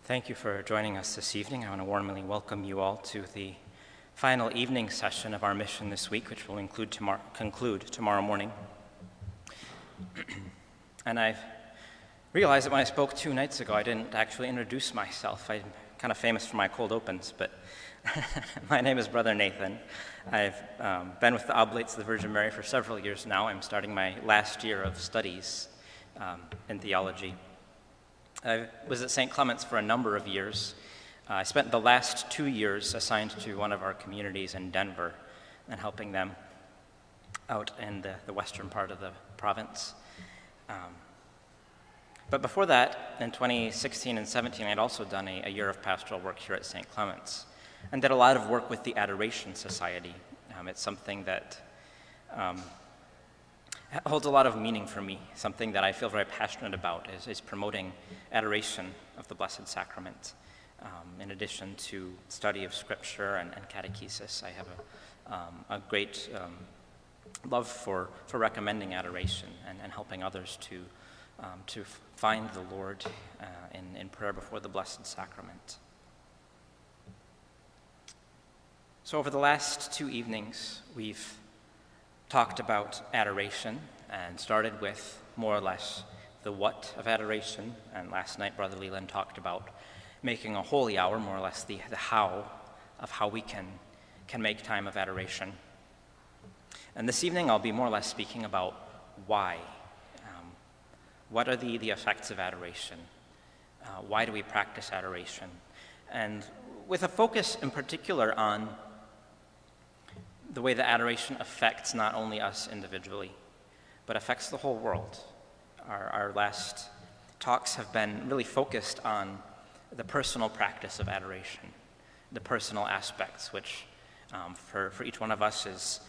Thank you for joining us this evening. I want to warmly welcome you all to the final evening session of our mission this week, which will conclude tomorrow morning. And I've realized that when I spoke 2 nights ago, I didn't actually introduce myself. I'm kind of famous for my cold opens, but my name is Brother Nathan. I've been with the Oblates of the Virgin Mary for several years now. I'm starting my last year of studies in theology. I was at St. Clement's for a number of years. I spent the last 2 years assigned to one of our communities in Denver and helping them out in the western part of the province. But before that, in 2016 and 17, I'd also done a year of pastoral work here at St. Clement's and did a lot of work with the Adoration Society. It's something that holds a lot of meaning for me, something that I feel very passionate about is promoting adoration of the Blessed Sacrament. In addition to study of Scripture and catechesis, I have a great love for recommending adoration and helping others to find the Lord in prayer before the Blessed Sacrament. So over the last 2 evenings, we've talked about adoration and started with more or less the what of adoration. And last night, Brother Leland talked about making a holy hour, more or less the how of how we can make time of adoration. And this evening, I'll be more or less speaking about why. What are the effects of adoration? Why do we practice adoration? And with a focus in particular on the way that adoration affects not only us individually, but affects the whole world. Our last talks have been really focused on the personal practice of adoration, the personal aspects, which for each one of us is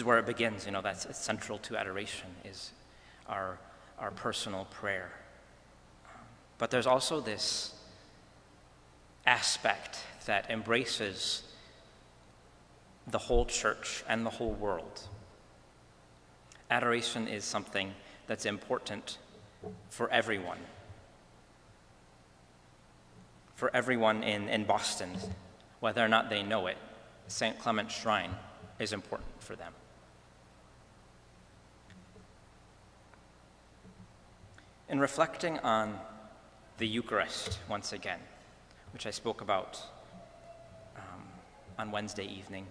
where it begins. You know, it's central to adoration is our personal prayer. But there's also this aspect that embraces the whole church and the whole world. Adoration is something that's important for everyone. For everyone in Boston, whether or not they know it, St. Clement's Shrine is important for them. In reflecting on the Eucharist once again, which I spoke about on Wednesday evening,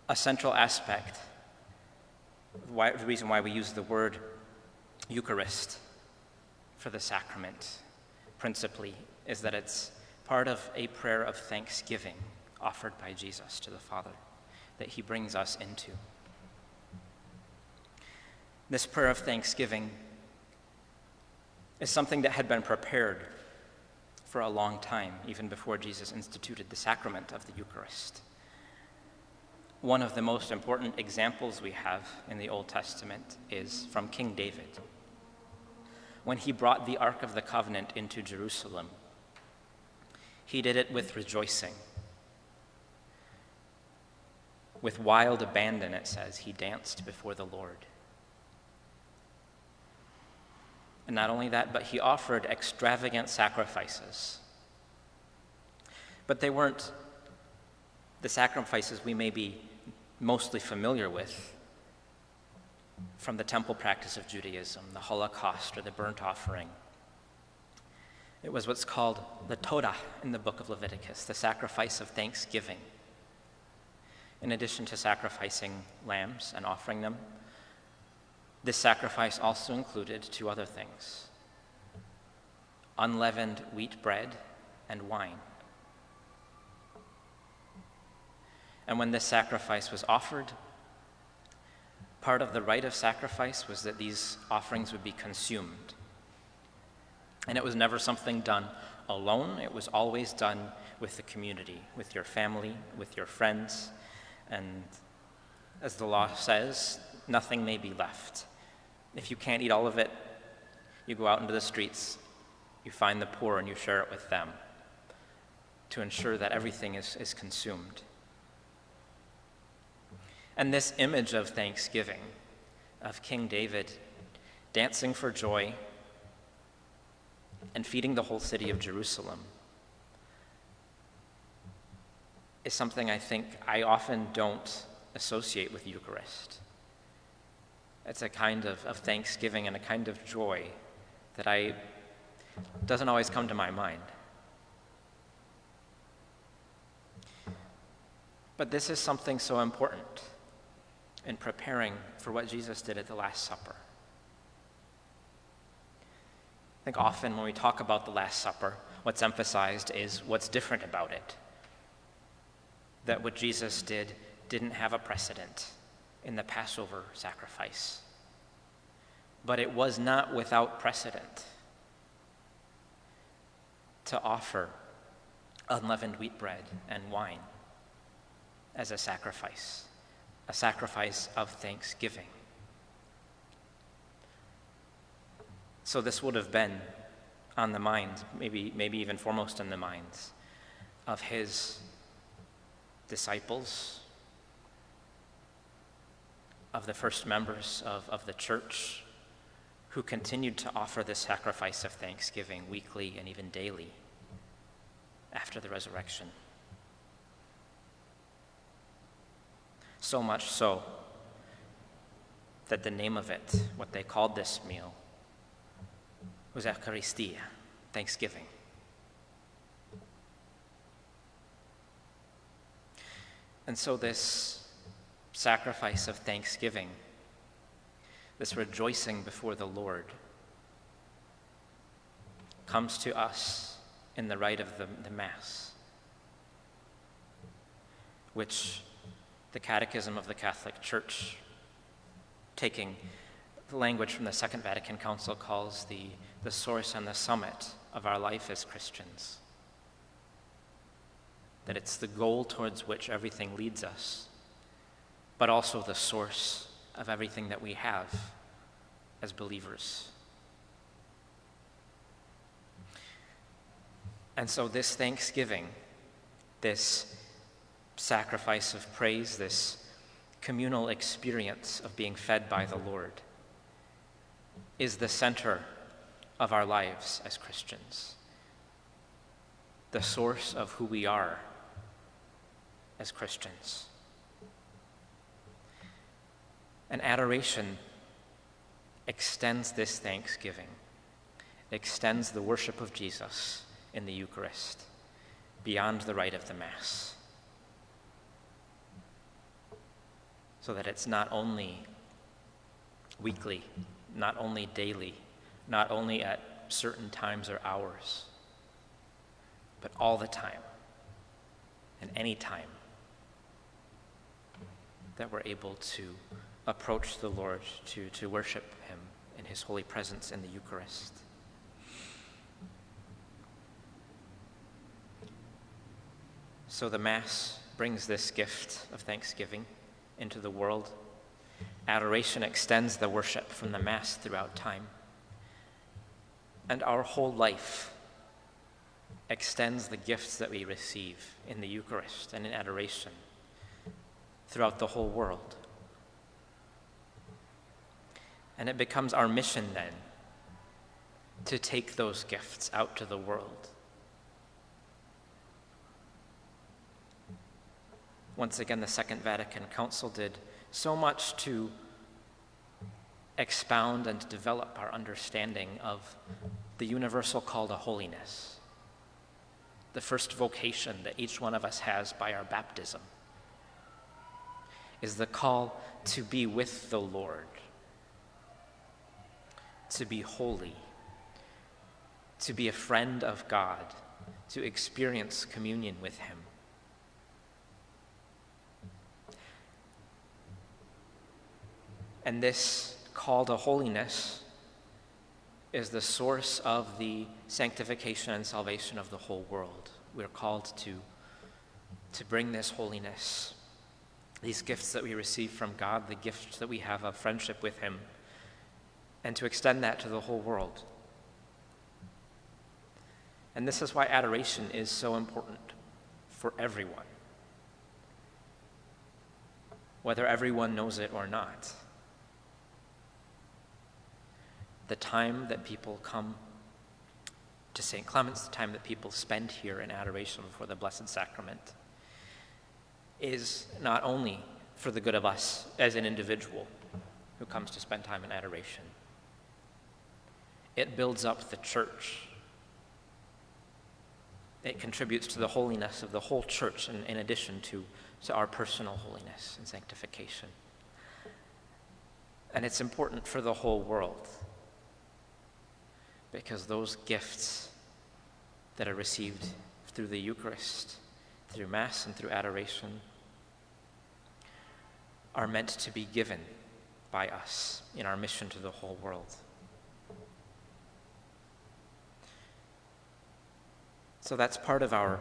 a central aspect, the reason why we use the word Eucharist for the sacrament, principally, is that it's part of a prayer of thanksgiving offered by Jesus to the Father that he brings us into. This prayer of thanksgiving is something that had been prepared for a long time, even before Jesus instituted the sacrament of the Eucharist. One of the most important examples we have in the Old Testament is from King David. When he brought the Ark of the Covenant into Jerusalem, he did it with rejoicing. With wild abandon, it says, he danced before the Lord. And not only that, but he offered extravagant sacrifices. But they weren't the sacrifices we may be mostly familiar with from the temple practice of Judaism, the Holocaust or the burnt offering. It was what's called the Todah in the book of Leviticus, the sacrifice of thanksgiving. In addition to sacrificing lambs and offering them, this sacrifice also included 2 other things: unleavened wheat bread and wine. And when this sacrifice was offered, part of the rite of sacrifice was that these offerings would be consumed. And it was never something done alone. It was always done with the community, with your family, with your friends. And as the law says, nothing may be left. If you can't eat all of it, you go out into the streets, you find the poor, and you share it with them to ensure that everything is consumed. And this image of thanksgiving, of King David dancing for joy and feeding the whole city of Jerusalem is something I think I often don't associate with Eucharist. It's a kind of thanksgiving and a kind of joy that doesn't always come to my mind. But this is something so important in preparing for what Jesus did at the Last Supper. I think often when we talk about the Last Supper, what's emphasized is what's different about it. That what Jesus did didn't have a precedent in the Passover sacrifice. But it was not without precedent to offer unleavened wheat bread and wine as a sacrifice of thanksgiving. So this would have been on the minds, maybe even foremost in the minds of his disciples, of the first members of the church, who continued to offer this sacrifice of thanksgiving weekly and even daily after the resurrection. So much so that the name of it, what they called this meal, was Eucharistia, thanksgiving. And so this sacrifice of thanksgiving, this rejoicing before the Lord, comes to us in the rite of the Mass, which the Catechism of the Catholic Church, taking the language from the Second Vatican Council, calls the source and the summit of our life as Christians. That it's the goal towards which everything leads us, but also the source of everything that we have as believers. And so this thanksgiving, this sacrifice of praise, this communal experience of being fed by the Lord, is the center of our lives as Christians, the source of who we are as Christians. And adoration extends this thanksgiving, extends the worship of Jesus in the Eucharist beyond the rite of the Mass, so that it's not only weekly, not only daily, not only at certain times or hours, but all the time and any time that we're able to approach the Lord, to worship him in his holy presence in the Eucharist. So the Mass brings this gift of thanksgiving into the world. Adoration extends the worship from the Mass throughout time. And our whole life extends the gifts that we receive in the Eucharist and in adoration throughout the whole world. And it becomes our mission then to take those gifts out to the world. Once again, the Second Vatican Council did so much to expound and develop our understanding of the universal call to holiness, the first vocation that each one of us has by our baptism, is the call to be with the Lord, to be holy, to be a friend of God, to experience communion with him. And this call to holiness is the source of the sanctification and salvation of the whole world. We're called to bring this holiness, these gifts that we receive from God, the gifts that we have of friendship with him, and to extend that to the whole world. And this is why adoration is so important for everyone, whether everyone knows it or not. The time that people come to St. Clement's, the time that people spend here in adoration before the Blessed Sacrament, is not only for the good of us as an individual who comes to spend time in adoration. It builds up the church. It contributes to the holiness of the whole church in addition to our personal holiness and sanctification. And it's important for the whole world because those gifts that are received through the Eucharist, through Mass and through adoration, are meant to be given by us in our mission to the whole world. So that's part of our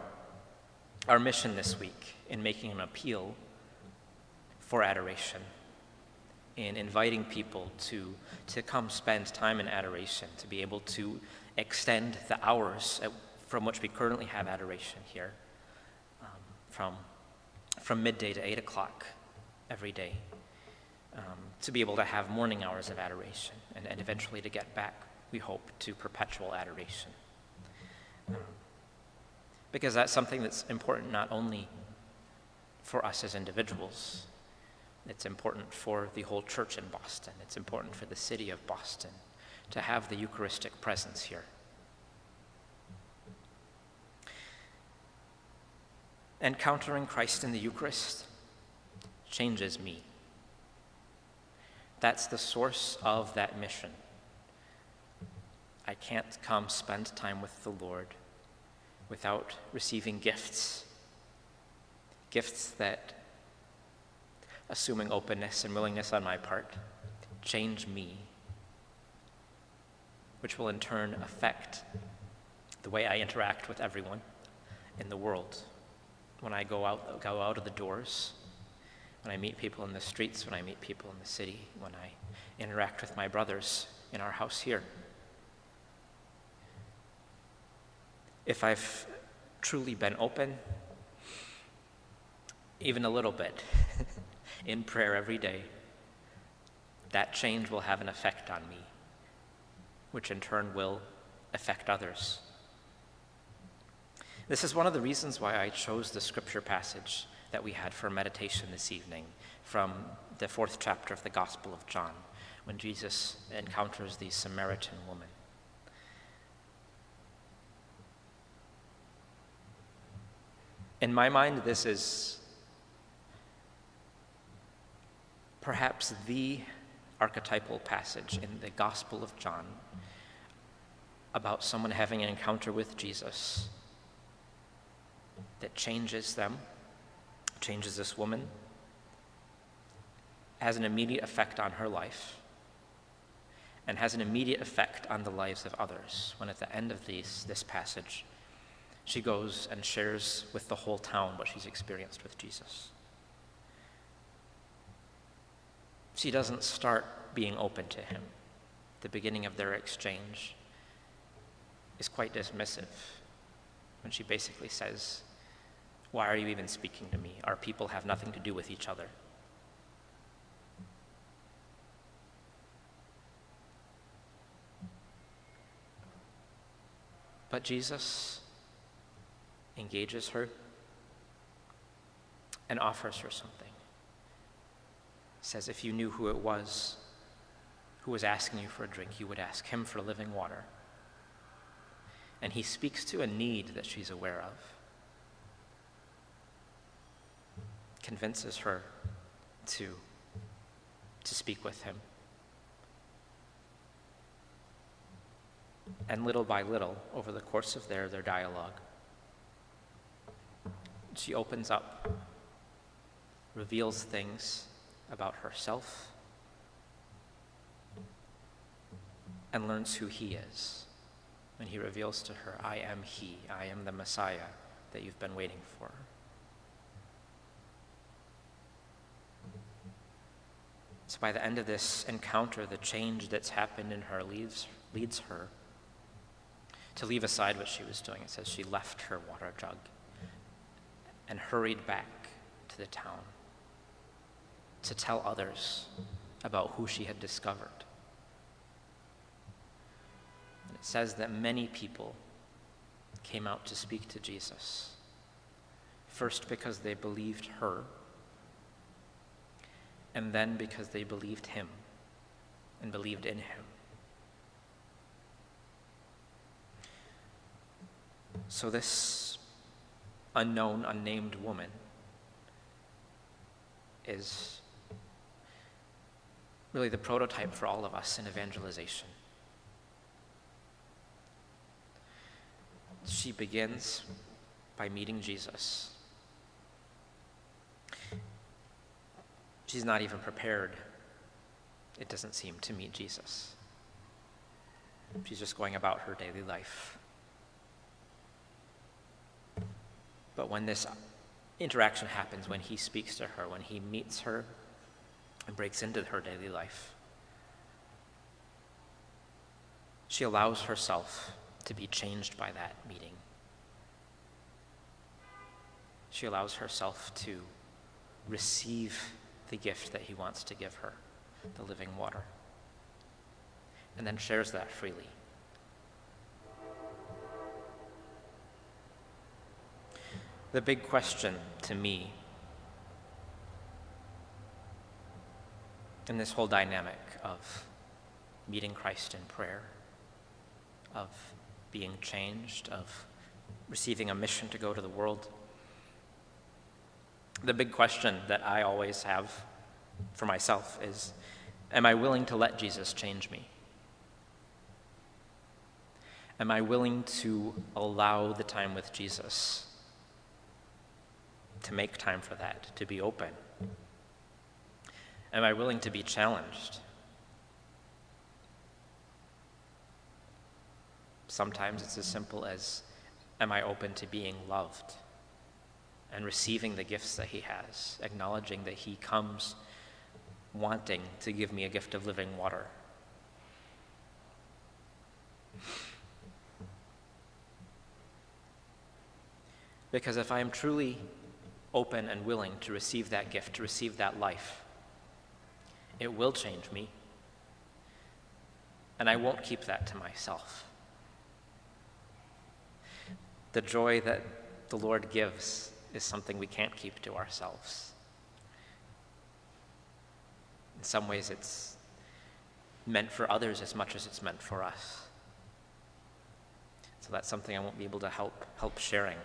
mission this week in making an appeal for adoration, in inviting people to come spend time in adoration, to be able to extend the hours from which we currently have adoration here, from midday to 8 o'clock every day, to be able to have morning hours of adoration, and eventually to get back, we hope, to perpetual adoration. Because that's something that's important not only for us as individuals, it's important for the whole church in Boston. It's important for the city of Boston to have the Eucharistic presence here. Encountering Christ in the Eucharist changes me. That's the source of that mission. I can't come spend time with the Lord without receiving gifts that, assuming openness and willingness on my part, change me, which will in turn affect the way I interact with everyone in the world. When I go out of the doors, when I meet people in the streets, when I meet people in the city, when I interact with my brothers in our house here. If I've truly been open, even a little bit, in prayer every day, that change will have an effect on me, which in turn will affect others. This is one of the reasons why I chose the scripture passage that we had for meditation this evening from the 4th chapter of the Gospel of John, when Jesus encounters the Samaritan woman. In my mind, this is perhaps the archetypal passage in the Gospel of John about someone having an encounter with Jesus that changes them, changes this woman, has an immediate effect on her life, and has an immediate effect on the lives of others, when at the end of this passage, she goes and shares with the whole town what she's experienced with Jesus. She doesn't start being open to him. The beginning of their exchange is quite dismissive when she basically says, "Why are you even speaking to me? Our people have nothing to do with each other." But Jesus engages her and offers her something. Says, if you knew who it was who was asking you for a drink, you would ask him for living water. And he speaks to a need that she's aware of. Convinces her to speak with him. And little by little, over the course of their dialogue, she opens up, reveals things about herself, and learns who he is. When he reveals to her, I am he, I am the Messiah that you've been waiting for. So by the end of this encounter, the change that's happened in her leads her to leave aside what she was doing. It says she left her water jug and hurried back to the town to tell others about who she had discovered. And it says that many people came out to speak to Jesus. First because they believed her, and then because they believed him and believed in him. So this unknown, unnamed woman is really the prototype for all of us in evangelization. She begins by meeting Jesus. She's not even prepared, it doesn't seem, to meet Jesus. She's just going about her daily life. But when this interaction happens, when he speaks to her, when he meets her and breaks into her daily life, she allows herself to be changed by that meeting. She allows herself to receive the gift that he wants to give her, the living water, and then shares that freely. The big question to me in this whole dynamic of meeting Christ in prayer, of being changed, of receiving a mission to go to the world, the big question that I always have for myself is, am I willing to let Jesus change me? Am I willing to allow the time with Jesus, to make time for that, to be open? Am I willing to be challenged? Sometimes it's as simple as, am I open to being loved and receiving the gifts that he has, acknowledging that he comes wanting to give me a gift of living water? Because if I am truly open and willing to receive that gift, to receive that life, it will change me. And I won't keep that to myself. The joy that the Lord gives is something we can't keep to ourselves. In some ways, it's meant for others as much as it's meant for us. So that's something I won't be able to help sharing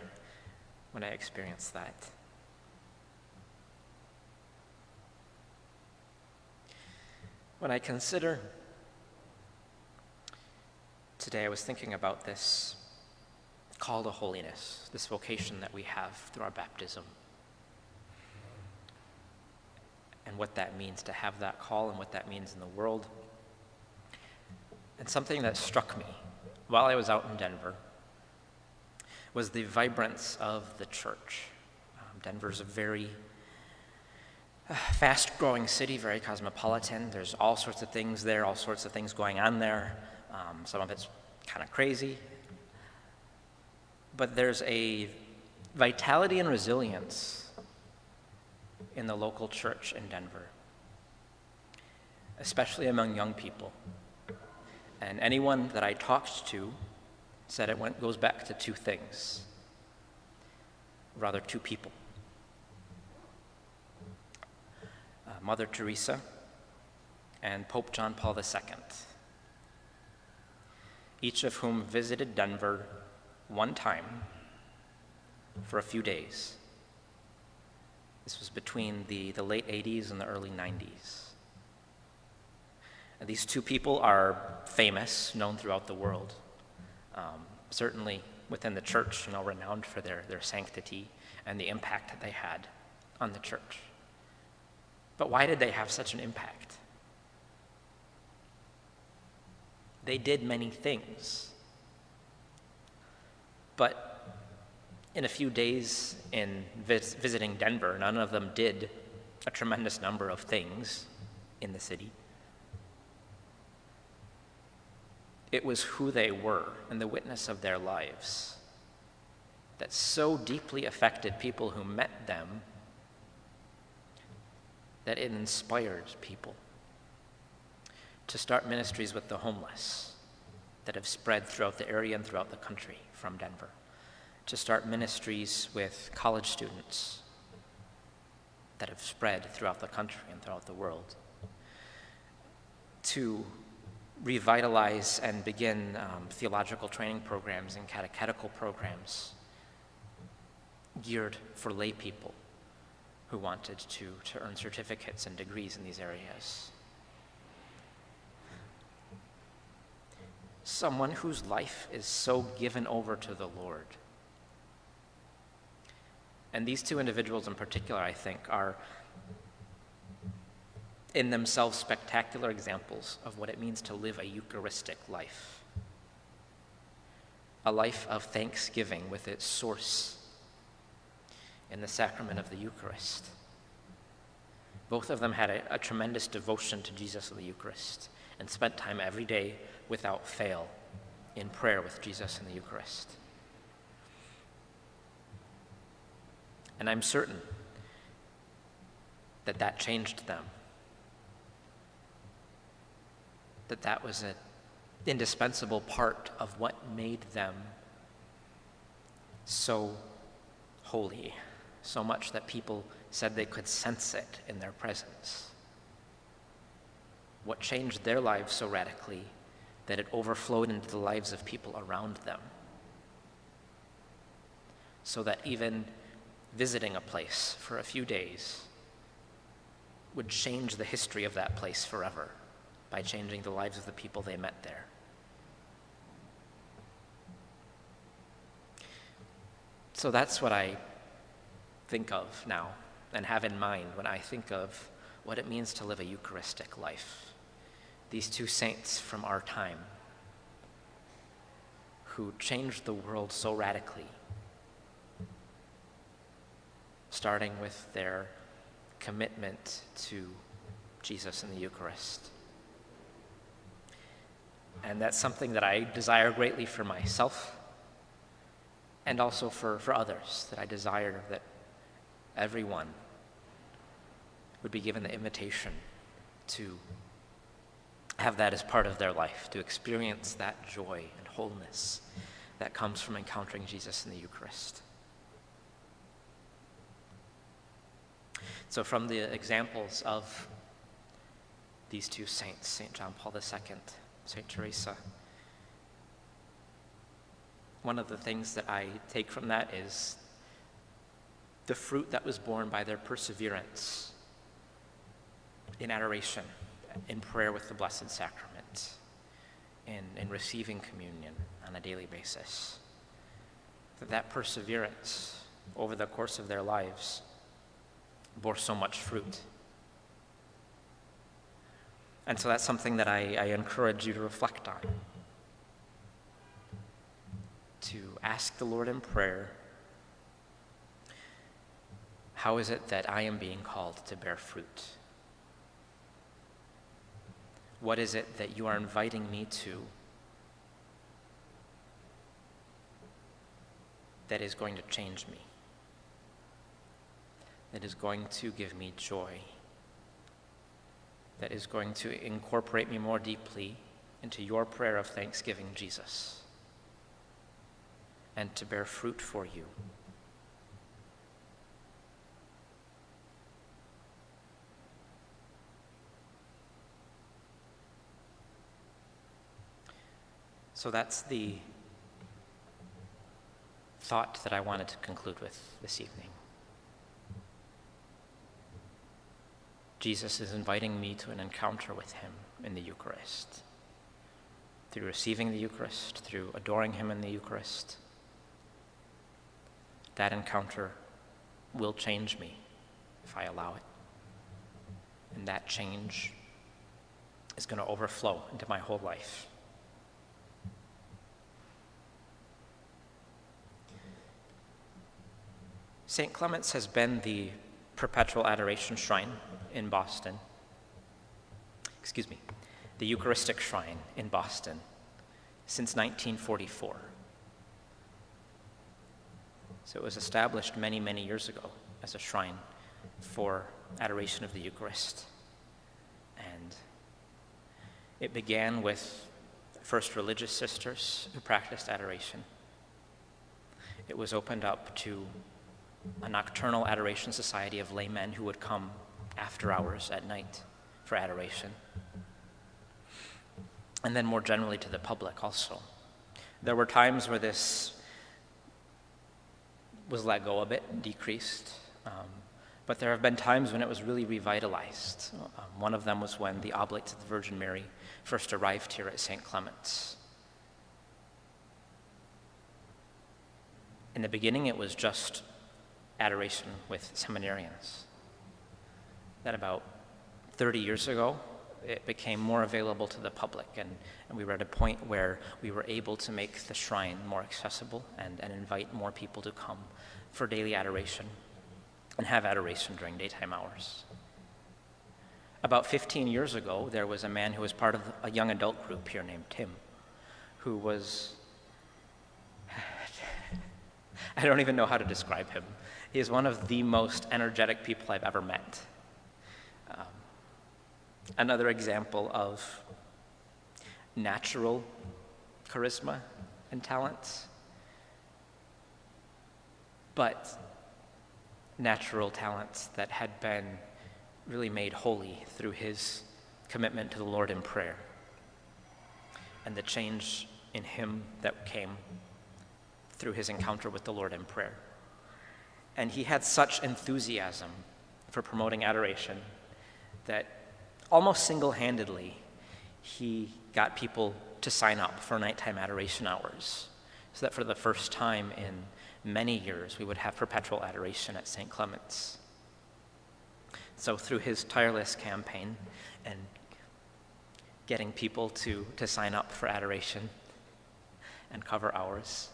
when I experience that. When I consider today, I was thinking about this call to holiness, this vocation that we have through our baptism, and what that means to have that call and what that means in the world. And something that struck me while I was out in Denver was the vibrance of the church. Denver's a very fast-growing city, very cosmopolitan. There's all sorts of things there, all sorts of things going on there. Some of it's kind of crazy. But there's a vitality and resilience in the local church in Denver, especially among young people. And anyone that I talked to said it goes back to two things, rather two people. Mother Teresa and Pope John Paul II, each of whom visited Denver one time for a few days. This was between the late 80s and the early 90s. And these two people are famous, known throughout the world. Certainly within the church, renowned for their sanctity and the impact that they had on the church. But why did they have such an impact? They did many things. But in a few days in visiting Denver, none of them did a tremendous number of things in the city. It was who they were and the witness of their lives that so deeply affected people who met them that it inspired people to start ministries with the homeless that have spread throughout the area and throughout the country from Denver. to start ministries with college students that have spread throughout the country and throughout the world, to revitalize and begin theological training programs and catechetical programs geared for lay people who wanted to earn certificates and degrees in these areas. Someone whose life is so given over to the Lord. And these two individuals in particular, I think, are in themselves spectacular examples of what it means to live a Eucharistic life. A life of thanksgiving with its source in the sacrament of the Eucharist. Both of them had a tremendous devotion to Jesus of the Eucharist and spent time every day without fail in prayer with Jesus in the Eucharist. And I'm certain that changed them. That was an indispensable part of what made them so holy, so much that people said they could sense it in their presence. What changed their lives so radically that it overflowed into the lives of people around them. So that even visiting a place for a few days would change the history of that place forever by changing the lives of the people they met there. So that's what I think of now and have in mind when I think of what it means to live a Eucharistic life. These two saints from our time who changed the world so radically, starting with their commitment to Jesus in the Eucharist. And that's something that I desire greatly for myself and also for others, that I desire that everyone would be given the invitation to have that as part of their life, to experience that joy and wholeness that comes from encountering Jesus in the Eucharist. So from the examples of these two saints, St. John Paul II, St. Teresa, one of the things that I take from that is the fruit that was born by their perseverance in adoration, in prayer with the Blessed Sacrament, in receiving communion on a daily basis. That perseverance over the course of their lives bore so much fruit. And so that's something that I encourage you to reflect on. To ask the Lord in prayer, how is it that I am being called to bear fruit? What is it that you are inviting me to that is going to change me? That is going to give me joy? That is going to incorporate me more deeply into your prayer of thanksgiving, Jesus, and to bear fruit for you? So that's the thought that I wanted to conclude with this evening. Jesus is inviting me to an encounter with him in the Eucharist. Through receiving the Eucharist, through adoring him in the Eucharist, that encounter will change me if I allow it. And that change is going to overflow into my whole life. St. Clement's has been the perpetual adoration shrine in Boston. The Eucharistic shrine in Boston since 1944. So it was established many, many years ago as a shrine for adoration of the Eucharist. And it began with first religious sisters who practiced adoration. it was opened up to a nocturnal adoration society of laymen who would come after hours at night for adoration. And then more generally to the public also. There were times where this was let go a bit, decreased, but there have been times when it was really revitalized. One of them was when the Oblates of the Virgin Mary first arrived here at St. Clement's. In the beginning, it was just adoration with seminarians. Then about 30 years ago, it became more available to the public, and we were at a point where we were able to make the shrine more accessible and invite more people to come for daily adoration and have adoration during daytime hours. About 15 years ago, there was a man who was part of a young adult group here named Tim, who was, I don't even know how to describe him. He is one of the most energetic people I've ever met. Another example of natural charisma and talents, but natural talents that had been really made holy through his commitment to the Lord in prayer and the change in him that came through his encounter with the Lord in prayer. And he had such enthusiasm for promoting adoration that almost single-handedly, he got people to sign up for nighttime adoration hours, so that for the first time in many years, we would have perpetual adoration at St. Clement's. So through his tireless campaign and getting people to sign up for adoration and cover hours,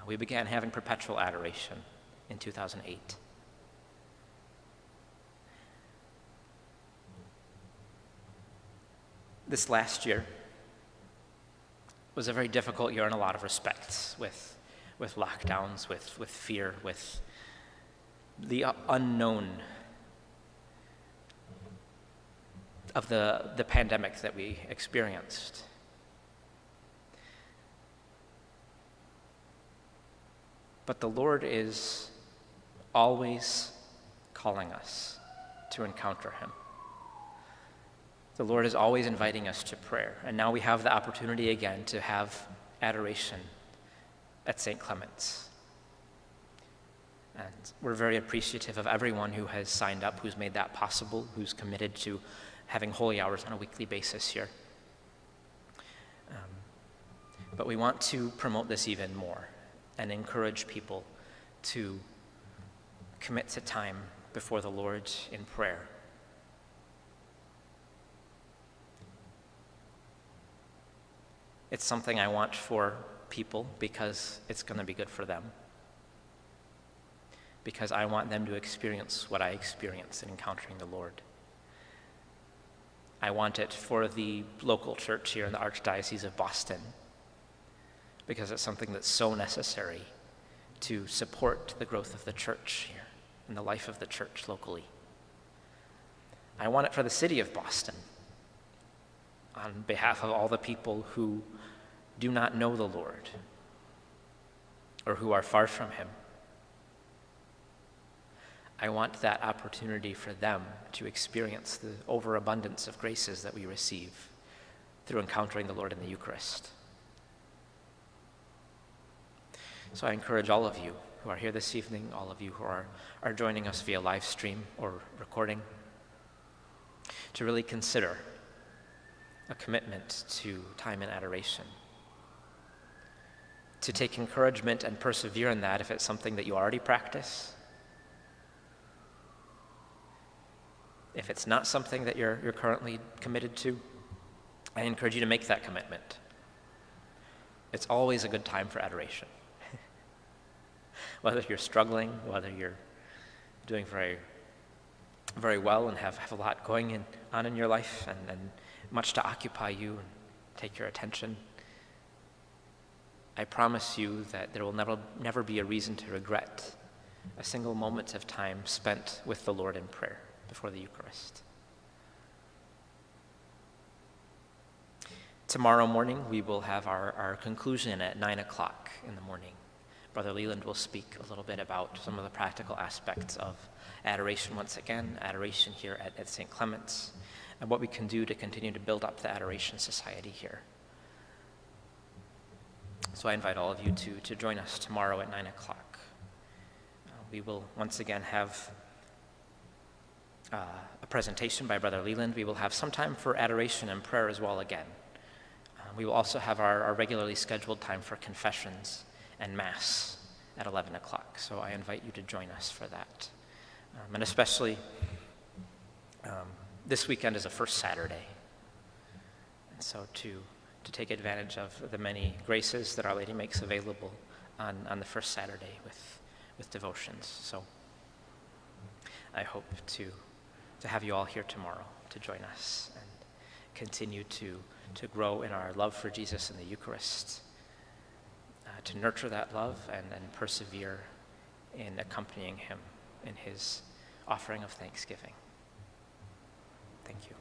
we began having perpetual adoration in 2008. This last year was a very difficult year in a lot of respects, with lockdowns, with fear, with the unknown of the pandemic that we experienced. But the Lord is always calling us to encounter him. The Lord is always inviting us to prayer, and now we have the opportunity again to have adoration at St. Clement's. And we're very appreciative of everyone who has signed up, who's made that possible, who's committed to having holy hours on a weekly basis here. But we want to promote this even more and encourage people to commit to time before the Lord in prayer. It's something I want for people because it's going to be good for them. Because I want them to experience what I experience in encountering the Lord. I want it for the local church here in the Archdiocese of Boston, because it's something that's so necessary to support the growth of the church here and the life of the church locally. I want it for the city of Boston, on behalf of all the people who do not know the Lord or who are far from him. I want that opportunity for them to experience the overabundance of graces that we receive through encountering the Lord in the Eucharist. So I encourage all of you who are here this evening, all of you who are joining us via live stream or recording, to really consider a commitment to time in adoration, to take encouragement and persevere in that if it's something that you already practice. If it's not something that you're currently committed to, I encourage you to make that commitment. It's always a good time for adoration. Whether you're struggling, whether you're doing very, very well and have a lot going on in your life and much to occupy you and take your attention, I promise you that there will never be a reason to regret a single moment of time spent with the Lord in prayer before the Eucharist. Tomorrow morning, we will have our conclusion at 9 o'clock in the morning. Brother Leland will speak a little bit about some of the practical aspects of adoration once again, adoration here at St. Clement's, and what we can do to continue to build up the Adoration Society here. So I invite all of you to join us tomorrow at 9 o'clock. We will once again have a presentation by Brother Leland. We will have some time for adoration and prayer as well again. We will also have our regularly scheduled time for confessions and Mass at 11 o'clock. So I invite you to join us for that. And especially this weekend is a first Saturday. And so to take advantage of the many graces that Our Lady makes available on the first Saturday with devotions. So I hope to have you all here tomorrow to join us and continue to grow in our love for Jesus and the Eucharist, to nurture that love and persevere in accompanying him in his offering of thanksgiving. Thank you.